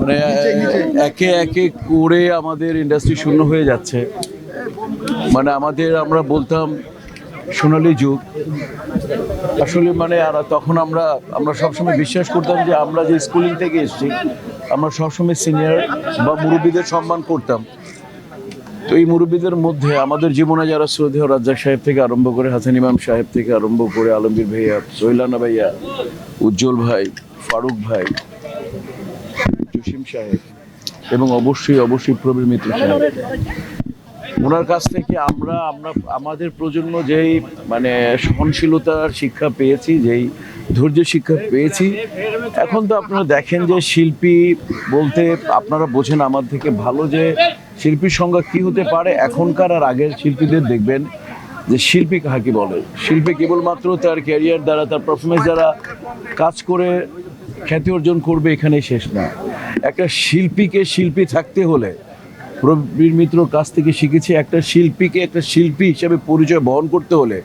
মানে একে একে করে আমাদের ইন্ডাস্ট্রি শূন্য হয়ে যাচ্ছে। মানে আমরা বলতাম সোনালী যুগ, আসলে মানে আর তখন আমরা সবসময় বিশ্বাস করতাম যে আমরা যে স্কুলিং থেকে এসেছি আমরা সবসময় সিনিয়র বা মুরব্বীদের সম্মান করতাম। তো এই মুরব্বীদের মধ্যে আমাদের জীবনে যারা শ্রদ্ধেয় রাজ্জাক সাহেব থেকে আরম্ভ করে হাসান ইমাম সাহেব থেকে আরম্ভ করে আলমগীর ভাইয়া, সোহেলানা ভাইয়া, উজ্জ্বল ভাই, ফারুক ভাই, জসিম সাহেব এবং অবশ্যই প্রবীর মিত্র সাহেব, ওনার কাছ থেকে আমরা আমাদের প্রজন্ম যেই মানে সহনশীলতার শিক্ষা পেয়েছি, যেই ধৈর্যের শিক্ষা পেয়েছি। এখন তো আপনারা দেখেন যে শিল্পী বলতে আপনারা বোঝেন আমার থেকে ভালো যে শিল্পীর সংজ্ঞা কী হতে পারে। এখনকার আর আগের শিল্পীদের দেখবেন যে শিল্পী কাকে বলে। শিল্পী কেবলমাত্র তার ক্যারিয়ার দ্বারা, তার পারফরমেন্স দ্বারা কাজ করে খ্যাতি অর্জন করবে, এখানেই শেষ না। একটা শিল্পীকে শিল্পী থাকতে হলে প্রবীর মিত্রর কাছ থেকে শিখেছি, একটা শিল্পীকে একটা শিল্পী হিসেবে পরিচয় বহন করতে হলে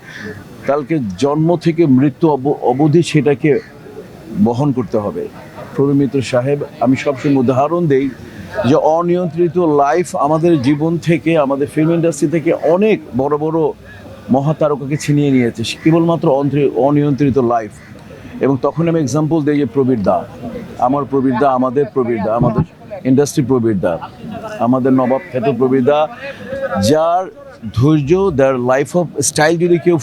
কালকে জন্ম থেকে মৃত্যু অবধি সেটাকে বহন করতে হবে। প্রবীর মিত্র সাহেব, আমি সবসময় উদাহরণ দেই যে অনিয়ন্ত্রিত লাইফ আমাদের জীবন থেকে, আমাদের ফিল্ম ইন্ডাস্ট্রি থেকে অনেক বড় বড় মহাতারকাকে ছিনিয়ে নিয়েছে কেবলমাত্র অনিয়ন্ত্রিত লাইফ। এবং তখন আমি এক্সাম্পল দিই যে প্রবীর দা, আমার প্রবীর দা, আমাদের প্রবীর দা, আমাদের ইন্ডাস্ট্রি প্রবীর দা, আমাদের নবাব খ্যাত প্রবীর দা, যার ধৈর্য, যার লাইফ অফ স্টাইল যদি কেউ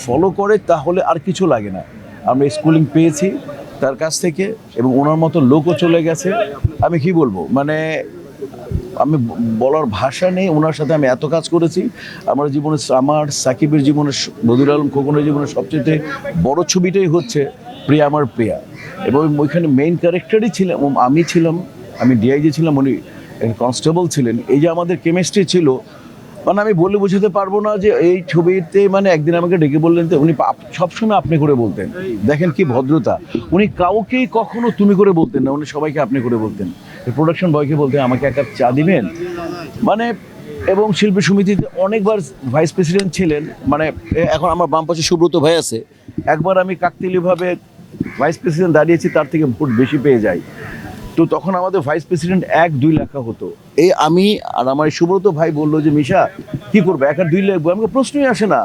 ফলো করে তাহলে আর কিছু লাগে না। আমরা স্কুলিং পেয়েছি তার কাছ থেকে এবং ওনার মতো লোকও চলে গেছে। আমি কি বলবো, মানে আমি বলার ভাষা নেই। ওনার সাথে আমি এত কাজ করেছি আমার জীবনে, আমার সাকিবের জীবনে, বদিউল আলম খোকনের জীবনে সবচেয়ে বড় ছবিটাই হচ্ছে প্রিয়া আমার প্রিয়া। এবং ওইখানে মেইন ক্যারেক্টারই ছিলাম আমি, আমি ডিআইজি ছিলাম, উনি কনস্টেবল ছিলেন। এই যে আমাদের কেমিস্ট্রি ছিল, মানে আমি বলে বোঝাতে পারবো না যে এই ছবিতে মানে একদিন আমাকে ডেকে বললেন যে উনি সবসময় আপনি করে বলতেন। দেখেন কি ভদ্রতা, উনি কাউকেই কখনো তুমি করে বলতেন না, উনি সবাইকে আপনি করে বলতেন। প্রোডাকশন বয়কে বলতেন আমাকে এক কাপ চা দিবেন, মানে। এবং শিল্পী সমিতিতে অনেকবার ভাইস প্রেসিডেন্ট ছিলেন। মানে এখন আমার বাম পাশে সুব্রত ভাই আছে, একবার আমি কাকতালীয়ভাবে ভাইস প্রেসিডেন্ট দাঁড়িয়েছি, তার থেকে ভোট বেশি পেয়ে যাই। তো তখন আমাদের ভাইস প্রেসিডেন্ট 1-2 লেখা হতো। এই আমি আর আমার সুব্রত ভাই বললো যে মিশা কি করবো, 1-2 লিখবো? আমাকে প্রশ্নই আসে না।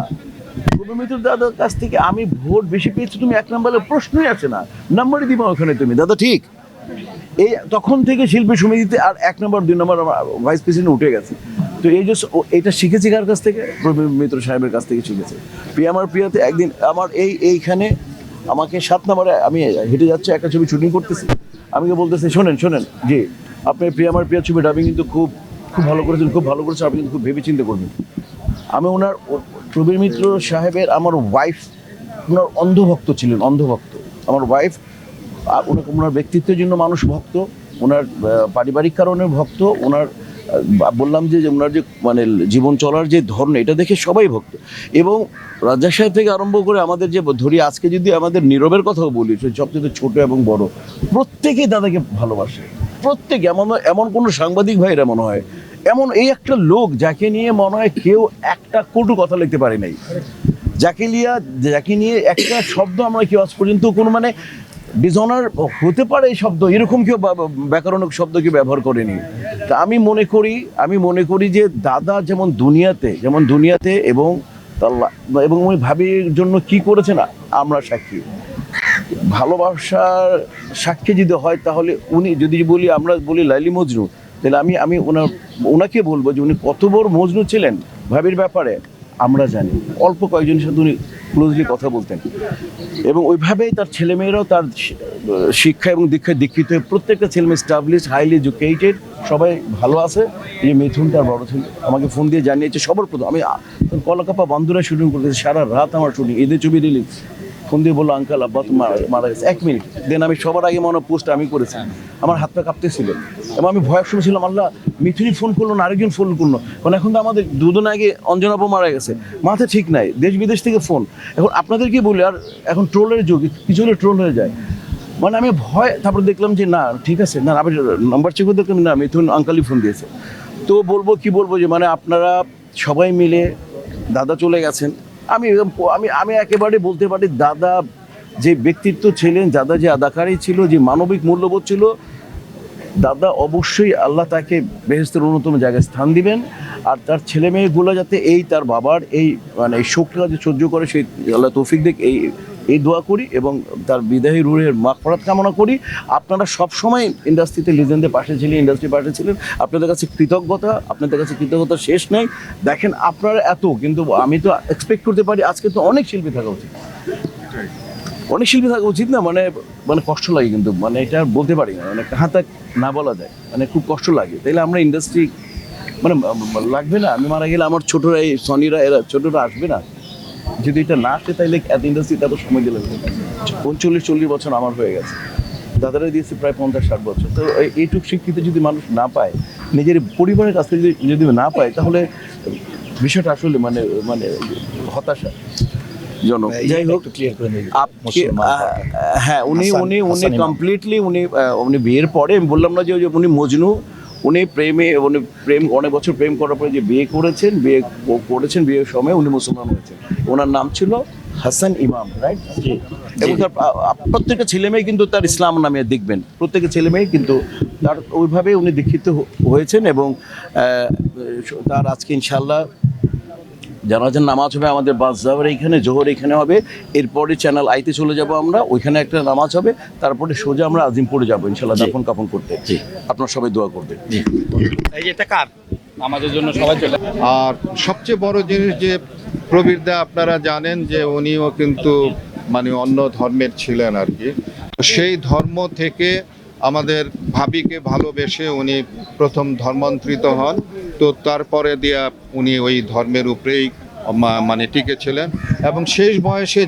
প্রবীর মিত্র দাদার কাছ থেকে আমি ভোট বেশি পেয়েছি, তুমি 1 নম্বরের প্রশ্নই আসে না, নাম্বারই দিবা ওখানে তুমি দাদা, ঠিক? এই তখন থেকে শিল্পী সমিতিতে আর 1 নম্বর 2 নম্বর আমার ভাইস প্রেসিডেন্ট উঠে গেছে। তো এই যে এটা শিখেছি কার কাছ থেকে? প্রবীর মিত্র সাহেবের কাছ থেকে শিখেছে। প্রিয়া আমার প্রিয়াতে একদিন আমার এইখানে আমাকে 7 নম্বরে আমি হেঁটে যাচ্ছি, একটা ছবি শুটিং করতেছি, আমাকে বলতেছে শোনেন জি আপনি প্রিয়া আমার প্রিয়া ছবি ডাবিং কিন্তু খুব ভালো করেছেন, আপনি কিন্তু খুব ভেবে চিন্তা করবেন। আমি প্রবীর মিত্র সাহেবের আমার ওয়াইফ ওনার অন্ধভক্ত ছিলেন, অন্ধভক্ত। আমার ওয়াইফ ওনার ব্যক্তিত্বের জন্য মানুষ ভক্ত, ওনার পারিবারিক কারণে ভক্ত, ওনার বললাম যে ওনার যে মানে জীবন চলার যে ধর্ম, এটা দেখে সবাই ভক্ত। এবং রাজ্জাক সাহেব থেকে আরম্ভ করে আমাদের যে ধরি, আজকে যদি আমাদের নীরবের কথাও বলি, সবচেয়ে ছোট এবং বড় প্রত্যেকেই দাদাকে ভালোবাসে, প্রত্যেকে। এমন কোনো সাংবাদিক ভাইরা মনে হয় এমন এই একটা লোক যাকে নিয়ে মনে হয় কেউ একটা কটু কথা লিখতে পারে নাই, যাকে নিয়ে একটা শব্দ আমরা কেউ আজ পর্যন্ত কোনো মানে ডিসঅনার হতে পারে এই শব্দ, এরকম কেউ ব্যাকরণিক শব্দ কেউ ব্যবহার করেনি। তা আমি মনে করি যে দাদা যেমন দুনিয়াতে এবং উনি ভাবির জন্য কি করেছেন আমরা সাক্ষী। ভালোবাসার সাক্ষী যদি হয় তাহলে উনি যদি আমরা বলি লাইলি মজনু, তাহলে আমি ওনাকে বলবো যে উনি কত বড় মজনু ছিলেন ভাবির ব্যাপারে আমরা জানি। অল্প কয়েকজনের সাথে উনি ক্লোজলি কথা বলতেন এবং ওইভাবেই তার ছেলেমেয়েরাও তার শিক্ষা এবং দীক্ষায় দীক্ষিত হয়ে প্রত্যেকটা ছেলেমেয়ে স্টাবলিশ, হাইলি এডুকেটেড, সবাই ভালো আছে। এই যে মিথুন তার বড় ছেলে আমাকে ফোন দিয়ে জানিয়েছে সবার প্রথম, আমি কলাকাপা বন্ধুরা শুটিং করতেছি, সারা রাত আমার শুটিং, ঈদের ছবি রিলিজ, ফোন দিয়ে বললো আঙ্কাল আব্বা তো মারা গেছে, 1 মিনিট। দেন আমি সবার আগে মনে পোস্ট আমি করেছি, আমার হাত পা কাঁপতেছিল এবং আমি ভয়ের সময় ছিলাম, আল্লাহ মিথুনই ফোন করলো না আরেকজন ফোন করলো, কারণ এখন তো আমাদের দুদিন আগে অঞ্জনাপা মারা গেছে, মাথা ঠিক নাই, দেশ বিদেশ থেকে ফোন। এখন আপনাদেরকে বলি, আর এখন ট্রোলের যুগ, কিছু হলে ট্রোল হয়ে যায়, মানে আমি ভয়। তারপর দেখলাম যে না ঠিক আছে, না আবার নাম্বার চেক করে দেখলাম না মিথুন আঙ্কালই ফোন দিয়েছে। তো বলবো যে মানে আপনারা সবাই মিলে, দাদা চলে গেছেন, আমি একেবারে বলতে পারি দাদা যে ব্যক্তিত্ব ছিলেন, দাদা যে আদাকারী ছিল, যে মানবিক মূল্যবোধ ছিল, দাদা অবশ্যই আল্লাহ তাকে বেহেশতের অন্যতম জায়গায় স্থান দিবেন, আর তার ছেলে মেয়েগুলো যাতে এই তার বাবার এই মানে এই শোকটা যে সহ্য করে সেই আল্লাহ তৌফিক দিক, এই দোয়া করি এবং তার বিদায়ী রুহের মাগফিরাত কামনা করি। আপনারা সবসময় ইন্ডাস্ট্রিতে লিজেন্ডের পাশে ছিলেন, ইন্ডাস্ট্রির পাশে ছিলেন, আপনাদের কাছে কৃতজ্ঞতা, আপনাদের কাছে কৃতজ্ঞতা শেষ নেই। দেখেন আপনারা এত, কিন্তু আমি তো এক্সপেক্ট করতে পারি আজকে তো অনেক শিল্পী থাকা উচিত, অনেক শিল্পী থাকা উচিত না, মানে মানে কষ্ট লাগে, কিন্তু মানে এটা আর বলতে পারি না, মানে কাহা তাক না বলা যায়, মানে খুব কষ্ট লাগে। তাইলে আমরা ইন্ডাস্ট্রি মানে লাগবে না, আমি মারা গেলে আমার ছোটরা এই সনিরা এরা ছোটরা আসবে না, যদি এটা না আসে তাইলে এত ইন্ডাস্ট্রিতে এত সময় দিলে 39-40 বছর আমার হয়ে গেছে, দাদারা দিয়েছে প্রায় 50-60 বছর। তো এইটুকু শিক্ষিত যদি মানুষ না পায়, নিজের পরিবারের কাছ থেকে যদি না পায়, তাহলে বিষয়টা আসলে মানে মানে হতাশা জনক। যাই হোক, হ্যাঁ উনি উনি উনি কমপ্লিটলি উনি বিয়ের পরে আমি বললাম না যে উনি মজনু, উনি প্রেম অনেক বছর প্রেম করার পরে যে বিয়ে করেছেন, বিয়ের সময় উনি মুসলমান হয়েছেন। ওনার নাম ছিল হাসান ইমাম, রাইট? এবং তার প্রত্যেকটা ছেলে মেয়ে কিন্তু তার ইসলাম নামে দেখবেন, প্রত্যেকটা ছেলে মেয়ে কিন্তু তার ওইভাবে উনি দীক্ষিত হয়েছেন। এবং তার আজকে ইনশাল্লাহ জানাজার নামাজ হবে আমাদের বাসজাওয়ার এইখানে, জোহর এইখানে হবে, এরপরে চ্যানেল আইতে চলে যাব আমরা, ওইখানে একটা নামাজ হবে, তারপরে সোজা আমরা আজিমপুরে যাবো ইনশাল্লাহ দাফন কাফন করতে। আপনার সবাই দোয়া করবেন। এই যে এটা কার নামাজের জন্য সবাই চলে। আর সবচেয়ে বড় জিনিস যে প্রবীরদা আপনারা জানেন যে উনিও কিন্তু মানে অন্য ধর্মের ছিলেন আর কি, সেই ধর্ম থেকে আমাদের ভাবিকে ভালোবেসে উনি প্রথম ধর্মান্তরিত হন। তো তারপরে দিয়া উনি ওই ধর্মের উপরেই মানে টিকে ছিলেন, এবং শেষ বয়সে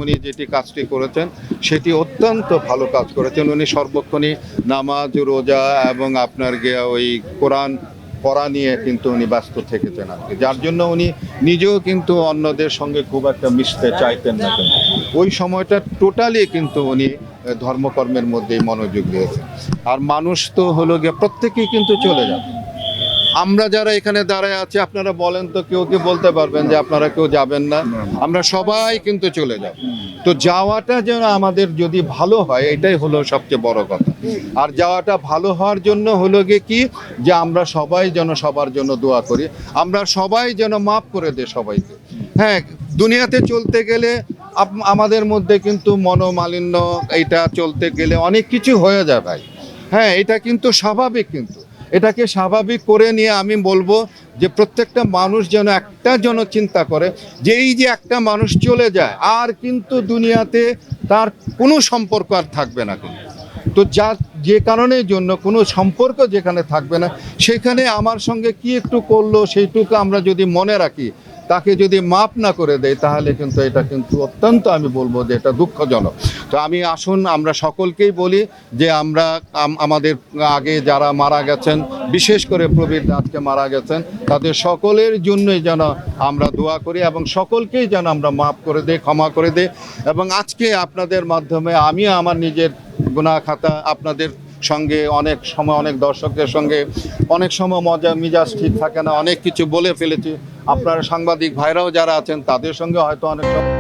উনি যেটি কাজটি করেছেন সেটি অত্যন্ত ভালো কাজ করেছেন। উনি সর্বক্ষণই নামাজ, রোজা এবং আপনার গিয়া ওই কোরআন পড়া নিয়ে কিন্তু উনি ব্যস্ত থেকেছেন আর কি, যার জন্য উনি নিজেও কিন্তু অন্যদের সঙ্গে খুব একটা মিশতে চাইতেন না, কিন্তু ওই সময়টা টোটালি কিন্তু উনি ধর্মকর্মের মধ্যেই মনোযোগ দিয়েছেন। আর মানুষ তো হলো গিয়ে প্রত্যেকেই কিন্তু চলে যাবে। আমরা যারা এখানে দাঁড়ায় আছি, আপনারা বলেন তো কেউ কি বলতে পারবেন যে আপনারা কেউ যাবেন না? আমরা সবাই কিন্তু চলে যাব। তো যাওয়াটা যেন আমাদের যদি ভালো হয়, এটাই হলো সবচেয়ে বড় কথা। আর যাওয়াটা ভালো হওয়ার জন্য হলো গিয়ে কি, যে আমরা সবাই যেন সবার জন্য দোয়া করি, আমরা সবাই যেন মাফ করে দেয় সবাইকে। হ্যাঁ, দুনিয়াতে চলতে গেলে আমাদের মধ্যে কিন্তু মনোমালিন্য, এইটা চলতে গেলে অনেক কিছু হয়ে যায় ভাই। হ্যাঁ, এটা কিন্তু স্বাভাবিক, কিন্তু এটাকে স্বাভাবিক করে নিয়ে আমি বলবো যে প্রত্যেকটা মানুষ যেন একটা যেন চিন্তা করে যে এই যে একটা মানুষ চলে যায়, আর কিন্তু দুনিয়াতে তার কোনো সম্পর্ক আর থাকবে না। কিন্তু তো যে কারণের জন্য কোনো সম্পর্ক যেখানে থাকবে না, সেখানে আমার সঙ্গে কি একটু করলো সেইটুকু আমরা যদি মনে রাখি, তাকে যদি মাপ না করে দেয়, তাহলে কিন্তু এটা কিন্তু অত্যন্ত আমি বলবো যে এটা দুঃখজনক। তো আসুন আমরা সকলকেই বলি যে আমরা আমাদের আগে যারা মারা গেছেন, বিশেষ করে প্রবীর আজকে মারা গেছেন, তাদের সকলের জন্যই যেন আমরা দোয়া করি এবং সকলকেই যেন আমরা মাপ করে দেই, ক্ষমা করে দেই। এবং আজকে আপনাদের মাধ্যমে আমি আমার নিজের গুনাহ খাতা আপনাদের সঙ্গে অনেক সময় অনেক দর্শকের সঙ্গে অনেক সময় মিজাজ ঠিক থাকে না, অনেক কিছু বলে ফেলেছি। আপনারা সাংবাদিক ভাইরাও যারা আছেন তাদের সঙ্গে হয়তো অনেক সময়